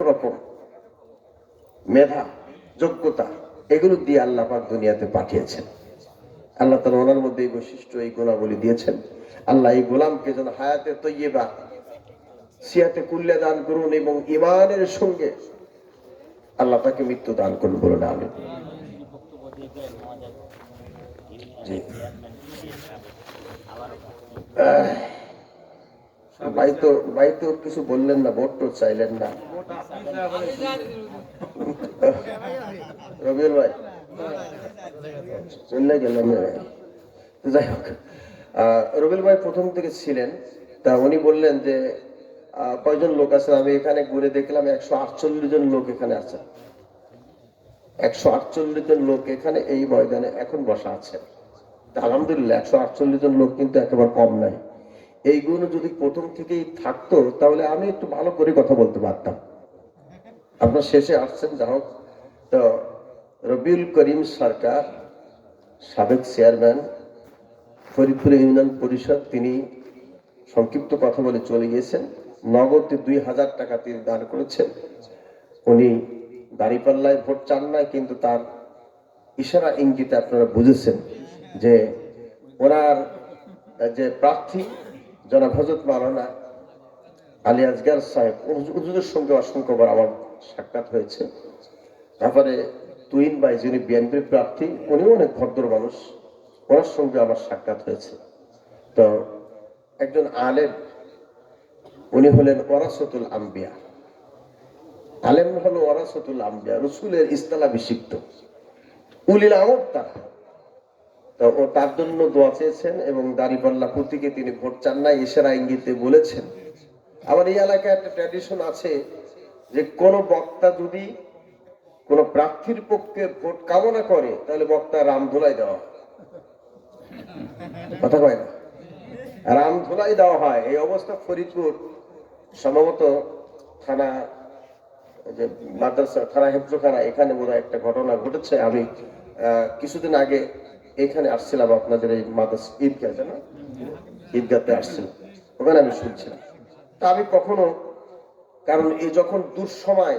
রকম মেধা, যোগ্যতা, এগুলো দিয়ে আল্লাহ পাক দুনিয়াতে পাঠিয়েছেন। আল্লাহ তাআলা ওনার মধ্যে এই বৈশিষ্ট্য, এই গুণাবলী দিয়েছেন। আল্লাহ এই গোলামকে যেন হায়াতে তৈয়বা, সিয়াতে কুল্লে দান করুন এবং ঈমানের সঙ্গে আল্লাহ তাকে মৃত্যু দান করুন, বলুন আমিন। ভাই তো কিছু বললেন না, ভোট টোট চাইলেন না। রবিউল ভাই চলে গেলেন। যাই হোক, রবিউল ভাই প্রথম থেকে ছিলেন। তা উনি বললেন যে কয়জন লোক আছে, আমি এখানে ঘুরে দেখলাম 148 জন লোক এখানে আছে। 148 জন লোক এখানে এই ময়দানে এখন বসা আছে। আলহামদুলিল্লাহ, 148 জন লোক কিন্তু একেবারে কম নাই। এইগুলো যদি প্রথম থেকেই থাকতো তাহলে আমি একটু ভালো করে কথা বলতে পারতাম। আপনার শেষে আসছেন, যা হোক। তো রবিউল করিম সরকার, সাবেক চেয়ারম্যান ফরিদপুর ইউনিয়ন পরিষদ, তিনি সংক্ষিপ্ত কথা বলে চলে গিয়েছেন। নগদে 2000 টাকা তিনি দান করেছেন। উনি দাঁড়িপাল্লায় ভোট চান না, কিন্তু তার ইশারা ইঙ্গিতে আপনারা বুঝেছেন যে ওনার যে প্রার্থী জনাব হযরত মাওলানা আলী আসগার সাহেব, হুজুরের সঙ্গে অসংখ্যবার আমার সাক্ষাৎ হয়েছে। তারপরে তুহিন ভাই, যিনি বিএনপির প্রার্থী, উনিও অনেক ভদ্র মানুষ, ওনার সঙ্গে আমার সাক্ষাৎ হয়েছে। তো একজন আলেম, উনি হলেন ওয়ারাসাতুল আম্বিয়া। আলেম হলো ওয়ারাসাতুল আম্বিয়া, রাসূলের স্থলাভিষিক্ত উলিল আমর তারা। তো ও তার জন্য দোয়া চেয়েছেন এবং দাঁড়িপাল্লা প্রতীকে তিনি ভোট চান না, ইশারা ইঙ্গিতে বলেছেন। আবার এই এলাকায় একটা ট্র্যাডিশন আছে যে কোন বক্তা যদি কোন প্রার্থীর পক্ষে ভোট কামনা করে তাহলে বক্তা রাম ধুলাই দেওয়া, কথা কয় না, রাম ধুলাই দেওয়া হয়। এই অবস্থা ফরিদপুর সম্ভবত থানা, যে মাদ্রাসা থানা, হেফজখানা, এখানে বোধহয় একটা ঘটনা ঘটেছে। আমি কিছুদিন আগে এখানে আসছিলাম, আপনাদের এই মাদ্রাসা ঈদগাতে, না ঈদগাতে আসছিলাম, ওখানে আমি শুনছিলাম। তা আমি কখনো, কারণ এই যখন দূর সময়,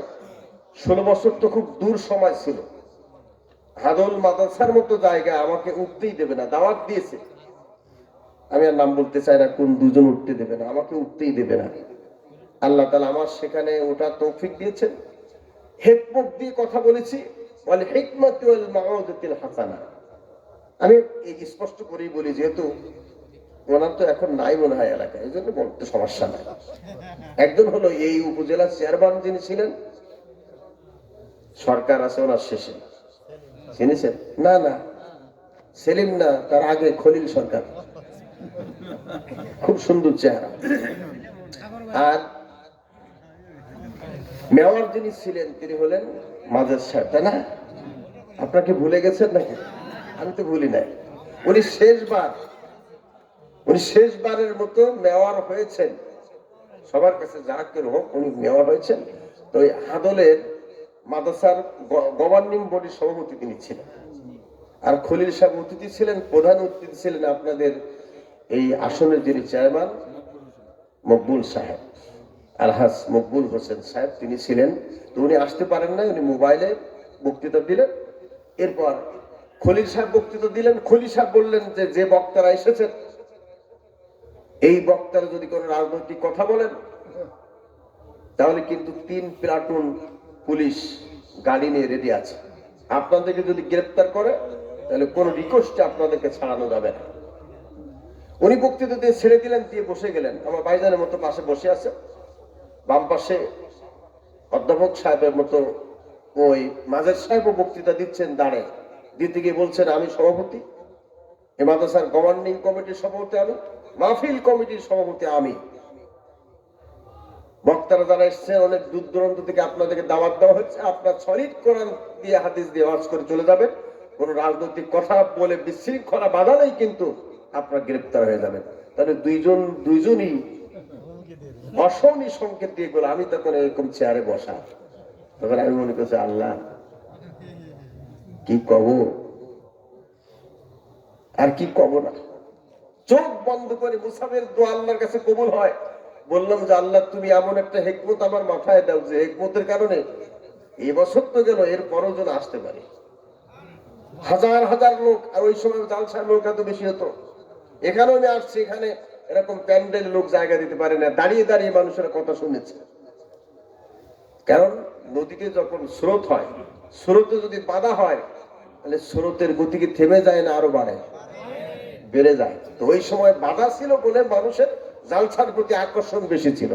16 বছর তো খুব দূর সময় ছিল, হাদল মাদ্রাসার মতো জায়গায় আমাকে উঠতেই দেবে না, দাওয়াত দিয়েছে, আমি আর নাম বলতে চাই না কোন দুজন উঠতে দেবে না, আমাকে উঠতেই দেবে না। আল্লাহ তাআলা আমার সেখানে ওঠার তৌফিক দিয়েছেন। হিকমত দিয়ে কথা বলেছি, ওয়াল হিকমাতু ওয়াল মাউযাতুল হাসানা। আমি এই স্পষ্ট করেই বলি, যেহেতু ওনার তো এখন নাই মনে হয় এলাকায়, এই জন্য বলতে সমস্যা নাই। একজন হলো এই উপজেলার চেয়ারম্যান যিনি ছিলেন, সরকার আছে ওনার শেষে, চিনেছেন? না না, সেলিম না, তার আগে খলিল সরকার, খুব সুন্দর চেহারা। আর মেয়র যিনি ছিলেন তিনি হলেন মাজেদ সাহেব, তাই না? আপনাকে ভুলে গেছেন নাকি? আমি তো ভুলি নাই। উনি শেষবারের মতো মেয়র হয়েছেন, সবার কাছে যা কেন হোক উনি মেয়র হয়েছেন। তো এই হাদলের মাদ্রাসার গভর্নিং বডির সভাপতি তিনি ছিলেন। আর খলিল সাহেব অতিথি ছিলেন, প্রধান অতিথি ছিলেন আপনাদের এই আসনের যিনি চেয়ারম্যান মকবুল সাহেব, আলহাজ মকবুল হোসেন সাহেব, তিনি ছিলেন। তো উনি আসতে পারেন না, উনি মোবাইলে বক্তৃতা দিলেন। এরপর খলিল সাহেব বক্তৃতা দিলেন। খলিল সাহেব বললেন যে যে বক্তারা এসেছেন, এই বক্তারা যদি কোনো রাজনৈতিক কথা বলেন তাহলে কিন্তু 3 প্লাটুন পুলিশ গাড়ি নিয়ে রেডি আছে, আপনাদেরকে যদি গ্রেফতার করে তাহলে কোনো রিকোয়েস্টে আপনাদেরকে ছাড়ানো যাবে না। উনি বক্তৃতা দিয়ে ছেড়ে দিলেন, দিয়ে বসে গেলেন। আমার ভাইজানের মতো পাশে বসে আছে, বাম পাশে অধ্যাপক সাহেবের মতো ওই মাজেদ সাহেবও বক্তৃতা দিচ্ছেন, দাঁড়ে দিতে গিয়ে বলছেন আমি সভাপতি, এ মাদ্রাসার গভর্নিং কমিটির সভাপতি আমি, মাহফিল কমিটির সভাপতি আমি। বক্তারা যারা এসছেন অনেক দূর দূরান্ত থেকে, আপনাদেরকে দাওয়াত দেওয়া হচ্ছে, আপনার সলিড কোরআন দিয়ে হাদিস দিয়ে ওয়াজ করে চলে যাবেন। কোন রাজনৈতিক কথা বলে বিশৃঙ্খলা বাধালেই কিন্তু আপনার গ্রেফতার হয়ে যাবেন। তাহলে দুইজনই অশনি সংকেত দিয়ে গেল। আমি তখন এরকম চেয়ারে বসা, তখন আমি মনে করছি আল্লাহ কি কব আর কি কব না। চোখ বন্ধ করে মুসাফের দোয়া আল্লাহর কাছে কবুল হয়। বললাম যে আল্লাহ তুমি এমন একটা হিকমত আমার মাথায় দাও যে হিকমতের কারণে এই বছর তো গেল, এর পরও যেন আসতে পারে। হাজার হাজার লোক, আর ওই সময় জালসার লোক এত বেশি হতো। এখানেও আমি আসছি, এখানে এরকম প্যান্ডেল লোক জায়গা দিতে পারে না, দাঁড়িয়ে দাঁড়িয়ে মানুষের কথা শুনেছে। কারণ নদীতে যখন স্রোত হয়, স্রোতে যদি বাধা হয় তাহলে স্রোতের গতি কি থেমে যায় না আরো বাড়ে? বেড়ে যায়। তো ওই সময় বাধা ছিল বলে মানুষের জালসার প্রতি আকর্ষণ বেশি ছিল।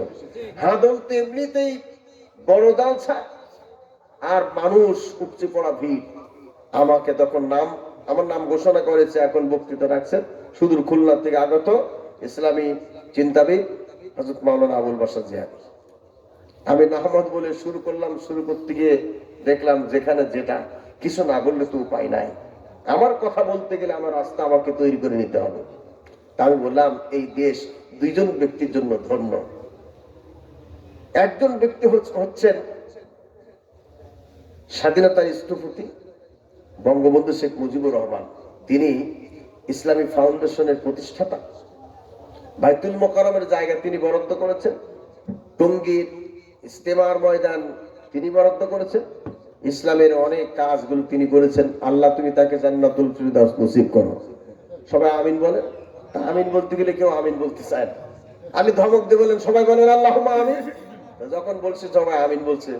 হাদল তো এমনিতেই বড় জালসা, আর মানুষ উপচে পড়া ভিড়। আমাকে তখন আমার নাম ঘোষণা করেছে, এখন বক্তৃতা রাখছেন সুদূর খুলনা থেকে আগত ইসলামী চিন্তাবিদ হযরত মাওলানা আবুল বাশার জিহাদি। আমি নাহমদ বলে শুরু করলাম, শুরু করতে গিয়ে দেখলাম যেখানে যেটা, কিছু না বললে তো উপায় নাই। আমার কথা বলতে গেলে আমার রাস্তা আমাকে তৈরি করে নিতে হবে। তা আমি বললাম এই দেশ দুইজন ব্যক্তির জন্য ধন্য। একজন ব্যক্তি হচ্ছেন স্বাধীনতার স্থপতি বঙ্গবন্ধু শেখ মুজিবুর রহমান। তিনি ইসলামী ফাউন্ডেশনের প্রতিষ্ঠাতা। বাইতুল মোকাররমের জায়গা তিনি বরাদ্দ করেছেন, টঙ্গীর ইস্তেমার ময়দান তিনি বরাদ্দ করেছেন, ইসলামের অনেক কাজগুলো তিনি করেছেন। আল্লাহ তুমি তাকে জান্নাতুল ফিরদাউস নসিব করো। সবাই আমিন বলেন। তা আমিন বলতে গেলে কেউ আমিন বলতে চায় না। আমি ধমক দিয়ে বলেন, সবাই বলেন আল্লাহুম্মা আমিন। যখন বলছি সবাই আমিন বলছে,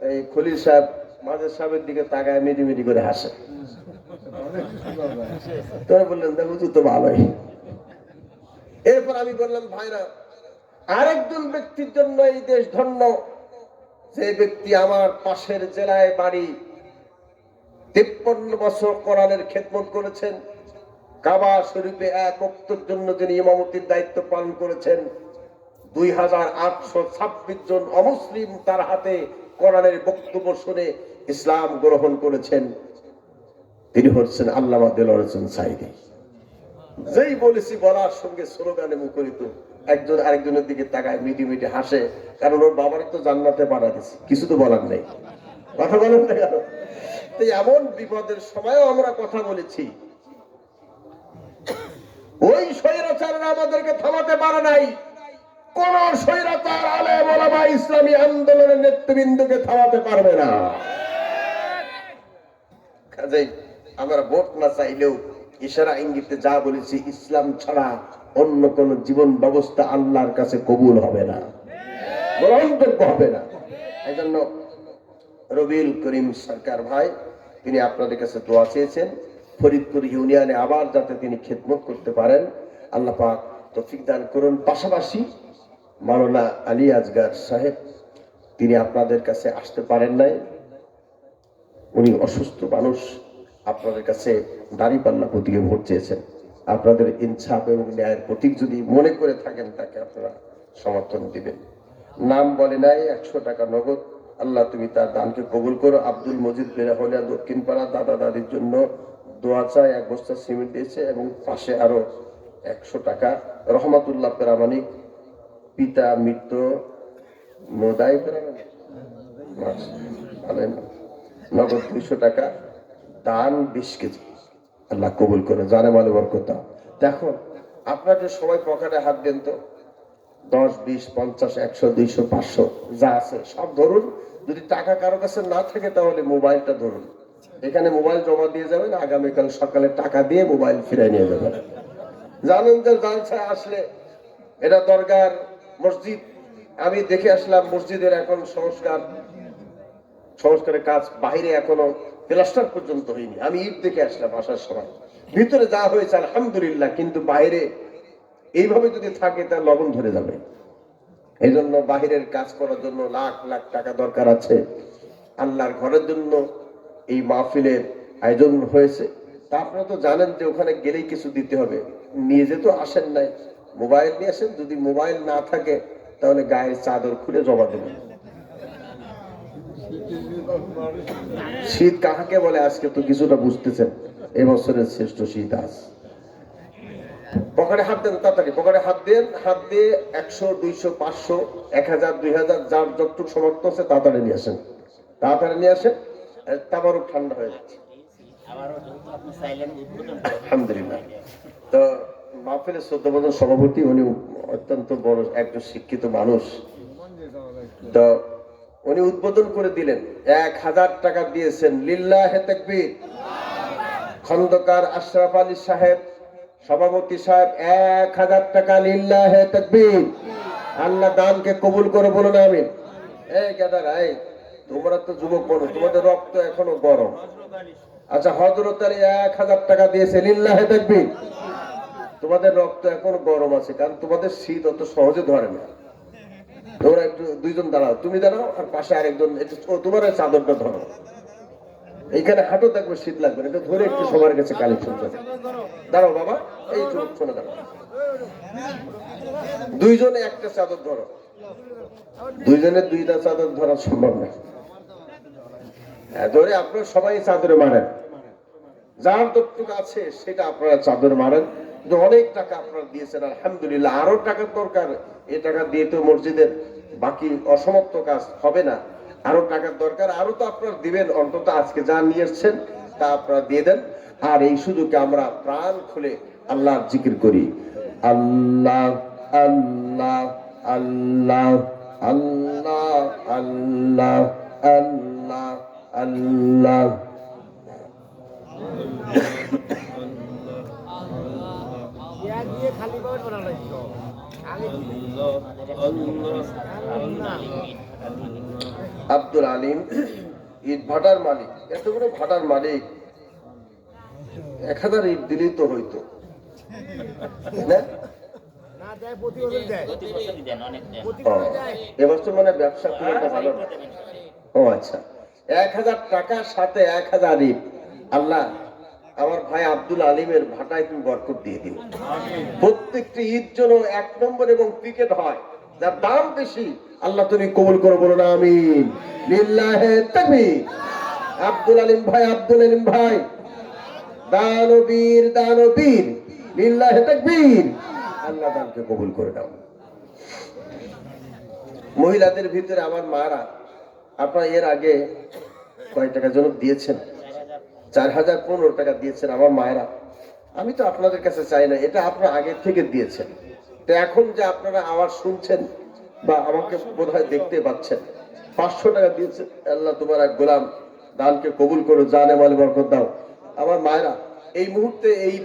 এই খলিল সাহেব মাঝের সাহেবের দিকে তাকায় মিটি মিটি করে হাসে। তোরা বললেন দেখো তো ভালোই। এরপর আমি বললাম ভাইরা, আরেকজন ব্যক্তির জন্য এই দেশ ধন্য, যে ব্যক্তি আমার পাশের জেলায় বাড়ি, 53 বছর কোরআনের খেদমত করেছেন, কাবা শরীফে এক ওয়াক্তের জন্য যিনি ইমামতির দায়িত্ব পালন করেছেন, 2826 জন অমুসলিম তার হাতে কোরআনের বক্তব্য শুনে ইসলাম গ্রহণ করেছেন, তিনি হচ্ছেন আল্লামা দেলোয়ার হোসেন সাঈদী। যেই বলেছি বলার সঙ্গে স্লোগানে মুখরিত, একজন আরেকজনের দিকে তাকায় মিটি মিটি হাসে, কারণ ওর বাবার তো জান্নাতে পাঠা দিচ্ছে, কিছু তো বলার নেই। কথা বলেন না কেন? তো এমন বিপদের সময়ও আমরা কথা বলেছি, ওই স্বৈরাচাররা আমাদেরকে থামাতে পারে নাই। কোন স্বৈরাচার আলেম ওলামা ইসলামী আন্দোলনের নেতৃবৃন্দকে থামাতে পারবে না। কাজেই আমরা ভোট না চাইলেও ইশারা ইঙ্গিতে যা বলেছি, ইসলাম ছাড়া অন্য কোন জীবন ব্যবস্থা আল্লাহর কাছে কবুল হবে না, গ্রহণযোগ্য হবে না। এই জন্য রবিউল করিম সরকার ভাই, তিনি আপনাদের কাছে দোয়া চেয়েছেন ফরিদপুর ইউনিয়নে আবার যাতে তিনি খেদমত করতে পারেন, আল্লাহ পাক তৌফিক দান করুন। পাশাপাশি মাওলানা আলী আজগার সাহেব, তিনি আপনাদের কাছে আসতে পারেন নাই, উনি অসুস্থ মানুষ, আপনাদের কাছে দাঁড়িপাল্লা প্রতীকে ভোট চেয়েছেন। আপনাদের ইনসাফ এবং ন্যায়ের প্রতীক যদি মনে করে থাকেন, তাকে আপনারা সমর্থন দিবেন। নাম বলে নাই, 100 টাকা নগদ। আল্লাহ তুমি তার দানকে কবুল করো। আব্দুল মজিদ বেরাহলিয়া দক্ষিণ পাড়া, দাদা দাদির জন্য দোয়া চায়, 1 বস্তা সিমেন্ট দিয়েছে, এবং পাশে আরো 100 টাকা। রহমাতুল্লাহ প্রামাণিক, পিতা মৃত্যু মোদাই প্রামাণিক, নগদ 200 টাকা দান, 20 কেজি। আল্লাহ কবুল করে, জানে মালে বরকত দাও। দেখো আপনাদের সবাই পকেটে হাত দেন তো, 10, 20, 50, 100, 200, 500 যা আছে সব ধরুন। যদি টাকা কারো কাছে না থাকে তাহলে মোবাইলটা ধরুন, এখানে মোবাইল জমা দিয়ে যাবেন, আগামীকাল সকালে টাকা দিয়ে মোবাইল ফিরে নিয়ে যাবেন। জানেন যে জালসায় আসলে এটা দরগার মসজিদ, আমি দেখে আসলাম মসজিদের এখন সংস্কারের কাজ বাইরে এখনো প্লাস্টার পর্যন্ত হয়নি। আমি ঈদ দেখে আসলাম আসার সময়, ভিতরে যা হয়েছে আলহামদুলিল্লাহ, কিন্তু বাইরে এইভাবে যদি থাকে তা লবণ ধরে যাবে। এই জন্য বাহিরের কাজ করার জন্য লাখ লাখ টাকা দরকার আছে। আল্লাহর ঘরের জন্য এই মাহফিলের আয়োজন হয়েছে। তা আপনারা তো জানেন যে ওখানে গেলেই কিছু দিতে হবে, নিয়ে যেতে আসেন নাই, মোবাইল নিয়ে আসেন। যদি মোবাইল না থাকে তাহলে গায়ের চাদর খুলে জমা দেবেন। শীত কাহাকে বলে আজকে তো কিছুটা বুঝতেছেন, এবছরের শ্রেষ্ঠ শীত আজ। পকেটে হাত দেন, তাড়াতাড়ি পকেটে হাত দেন, হাত দিয়ে 100, 200, 500, 1000, 2000 যার যতটুকু সমর্থ আছে তাড়াতাড়ি নিয়ে আসেন, তাড়াতাড়ি নিয়ে আসেন। তাবারক ঠান্ডা হয়ে যাচ্ছে আলহামদুলিল্লাহ। তো মাহফিলের 14 বছর সভাপতি, উনি অত্যন্ত বড় একজন শিক্ষিত মানুষ। তো উনি উদ্বোধন করে দিলেন, 1000 টাকা দিয়েছেন, লিল্লাহে তাকবীর। খন্দকার আশরাফ আলী সাহেব সভাপতি সাহেব 1000 টাকা, লিল্লাহে তাকবীর। আল্লাহ দানকে কবুল করে বলুন আমিন। এই গাদারা, এই তোমরা তো যুবক মানুষ, তোমাদের রক্ত এখনো গরম। আচ্ছা, হযরত আলী 1000 টাকা দিয়েছে, লিল্লাহে তাকবীর। তোমাদের রক্ত এখনো গরম আছে, কারণ তোমাদের শীত অত সহজে ধরে না। তোমরা একটু দুইজন দাঁড়াও, তুমি দাঁড়াও আর পাশে আরেকজন, একটু তোমার চাদরটা ধরো। এইখানে হাঁটো, থাকবে শীত লাগবে না, এটা ধরে একটু সবার কাছে কালেকশন করো। দাঁড়াও বাবা, এই শোনে দাঁড়াও, দুইজনে একটা চাদর ধরো। দুইজনে দুইটা চাদর ধরা সম্ভব না, ধরে আপনারা সবাই চাদরে মারেন, যার যতটুকু আছে সেটা আপনারা চাদরে মারেন। অনেক টাকা আপনারা দিয়েছেন, আলহামদুলিল্লাহ। আরো টাকার দরকার, এই টাকা দিয়ে তো মসজিদের বাকি অসমাপ্ত কাজ হবে না, আরো টাকার দরকার। আরো তো আপনারা দিবেন, অন্তত আজকে যা নিয়ে এসছেন তা আপনারা দিয়ে দেন। আর এই সুযোগে আমরা প্রাণ খুলে আল্লাহর জিকির করি, আল্লাহ আল্লাহ আল্লাহ আল্লাহ আল্লাহ আল্লাহ আল্লাহ। আব্দুল আলিম ইট ভাটার মালিক, এত বড় ভাটার মালিক, 1000 ইট দিলেই তো হইতো না? এবছর মানে ব্যবসা খুব একটা ভালো না। ও আচ্ছা, 1000 টাকার সাথে 1000 ইট। আল্লাহ আমার ভাই আব্দুল আলিমের ভাটায় তুমি বরকত দিয়ে দিও। প্রত্যেকটি ঈদ যেন 1 নম্বর এবং ক্রিকেট হয়, যার দাম বেশি, আল্লাহ তুমি কবুল করো, বলো না আমিন। লিল্লাহে তাকবীর। আব্দুল আলিম ভাই, আব্দুল আলিম ভাই দানবীর, দানবীর, লিল্লাহে তাকবীর। আল্লাহ দানকে কবুল করে দাও। মহিলাদের ভিতরে আমার মারা, আপনারা এর আগে কয় টাকা যেন দিয়েছেন? 4015 টাকা দিয়েছেন আমার মায়েরা। আমি তো আপনাদের কাছে চাই না, এটা আপনারা আগে থেকে দিয়েছেন। তো এখন যে আপনারা আওয়াজ শুনছেন বা আমাকে বোধহয় দেখতে পাচ্ছেন, 500 টাকা দিয়েছেন। আল্লাহ তোমার এক গোলাম দানকে কবুল করো, জানে মালে বরকত দাও। আমার মায়েরা, এই মুহূর্তে এই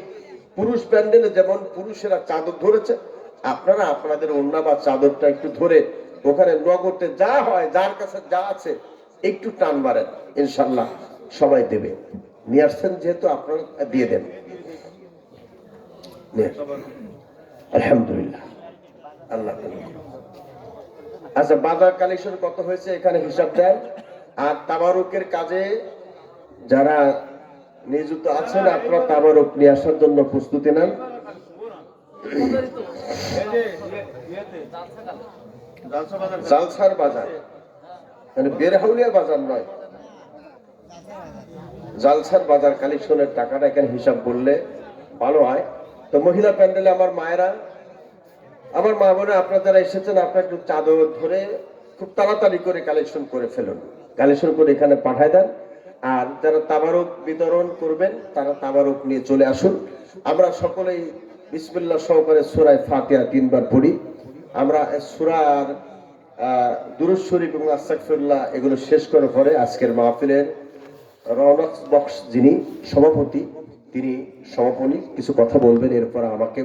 পুরুষ প্যান্ডেলে যেমন পুরুষেরা চাদর ধরেছে, আপনারা আপনাদের ওড়না বা চাদরটা একটু ধরে ওখানে নগদে যা হয়, যার কাছে যা আছে একটু টান মারেন, ইনশাল্লাহ সবাই দেবে। নিয়ে আসছেন যেহেতু আপনারা দিয়ে দেন। আলহামদুলিল্লাহ, আল্লাহ। আচ্ছা, বাজার কালেকশন কত হয়েছে এখানে হিসাব দেন। আর তাবারুকের কাজে যারা নিযুক্ত আছেন, আপনারা তাবারুক নিয়ে আসার জন্য প্রস্তুতি নেন। জালসার বাজার, মানে বেরহাউলিয়া বাজার নয়, জালসার বাজার কালেকশনের টাকাটা এখানে হিসাব করলে ভালো হয়। তো মহিলা প্যান্ডেলে আমার মায়েরা, আমার মা বোনে, আপনারা যারা এসেছেন, আপনারা একটু চাদর ধরে খুব তাড়াতাড়ি করে কালেকশন করে ফেলুন, কালেকশন করে এখানে পাঠায় দেন। আর যারা তাবারুক বিতরণ করবেন তারা তাবারুক নিয়ে চলে আসুন। আমরা সকলেই বিসমিল্লাহ সহকারে সূরা ফাতিহা 3 বার পড়ি। আমরা সূরার দুরূদ শরীফ এবং আস্তাগফিরুল্লাহ এগুলো শেষ করার পরে আজকের মাহফিলের রওনক বক্স যিনি সভাপতি, তিনি সমাপনী কিছু কথা বলবেন, এরপর আমাকে